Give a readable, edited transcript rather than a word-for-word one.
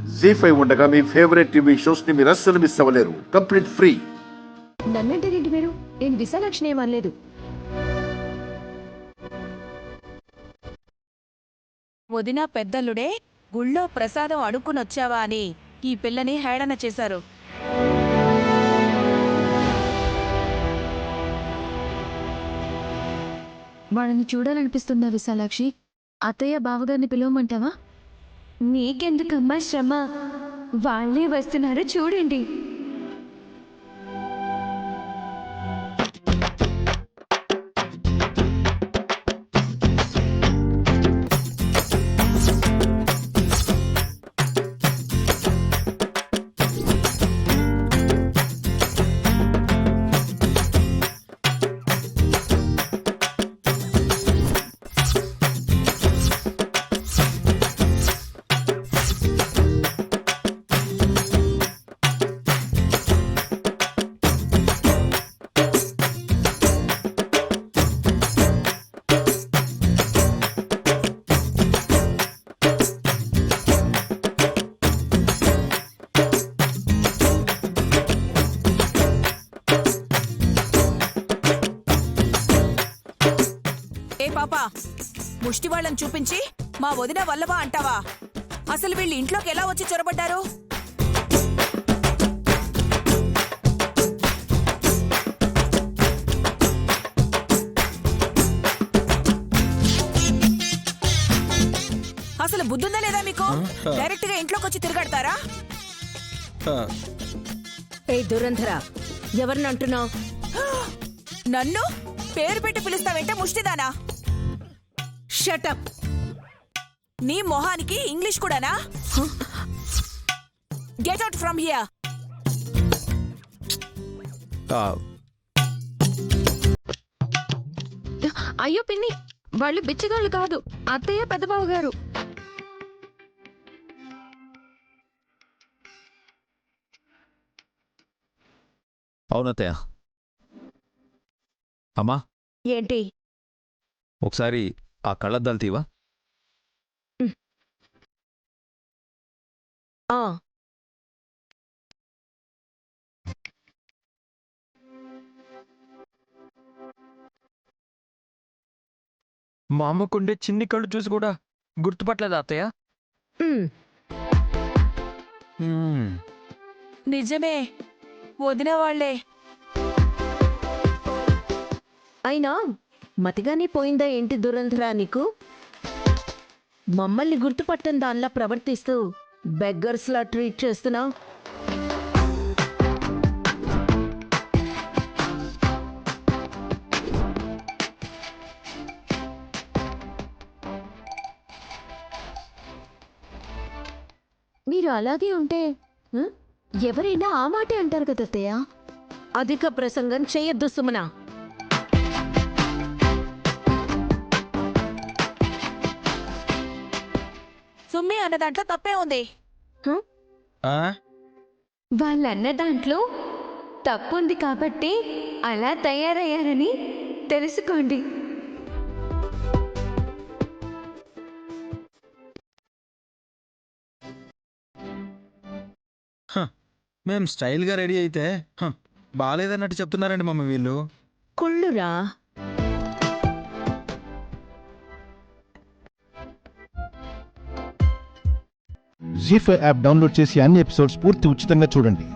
జీ5 ఉండగా మీ favourite TV shows ని మీరు అస్సలు మిస్ అవ్వలేరు. Complete free. నన్నంటారేంటి మీరు? నేను విశాలాక్షిని ఏమనలేదు. వదిన పెద్దల్లుడే గుళ్ళో ప్రసాదం అడుక్కునొచ్చావా అని ఈ పిల్లని హేళన చేశారు. వాళ్ళని చూడాలనిపిస్తుందా విశాలాక్షి? అత్తయ్య బావగారిని పిలవమంటావా? నీకెందుకమ్మా శ్రమ, వాళ్ళే వస్తున్నారు చూడండి. పాపా, ముష్టి వాళ్ళని చూపించి మా వదిన వల్లవా అంటావా? అసలు వీళ్ళు ఇంట్లోకి ఎలా వచ్చి చొరబడ్డారు? అసలు బుద్ధుందా లేదా మీకు? డైరెక్ట్ గా ఇంట్లోకి వచ్చి తిరగడతారా? ఏ దురంధరా, ఎవరిని అంటున్నావు? నన్ను పేరు పెట్టి పిలుస్తావేంటే ముష్టిదానా? షటప్. నీ మొహానికి ఇంగ్లీష్ కూడానా? Get out from here. అయ్యో పిన్ని, వాళ్ళు బిచ్చగాళ్ళు కాదు, అత్తయ్య పెద్దబావ గారు. అవునత్తయ్య. అమ్మా, ఏంటి? ఒకసారి ఆ కళ్ళద్దాలు తీవా? ఆ మా అమ్మకుండే చిన్ని కళ్ళు చూసి కూడా గుర్తుపట్టలేదా అత్తయ్య? నిజమే, వదిన వాళ్లే. అయినా మతిగానే పోయిందా ఏంటి దురంధరా నీకు? మమ్మల్ని గుర్తుపట్టని దానిలా ప్రవర్తిస్తూ బెగ్గర్స్లా ట్రీట్ చేస్తున్నావు. మీరు అలాగే ఉంటే ఎవరైనా ఆ మాటే అంటారు కదా అత్తయ్య. అధిక ప్రసంగం చేయొద్దు సుమనా. సుమ్మి అన్న దాంట్లో తప్పే ఉంది. వాళ్ళన్న దాంట్లో తప్పుంది కాబట్టి అలా తయారయ్యారని తెలుసుకోండి. మేం స్టైల్గా రెడీ అయితే బాగాలేదన్నట్టు చెప్తున్నారండి మమ్మీ వీళ్ళు. కుళ్ళురా. జీ5 యాప్ డౌన్లోడ్ చేసి అన్ని ఎపిసోడ్స్ పూర్తి ఉచితంగా చూడండి.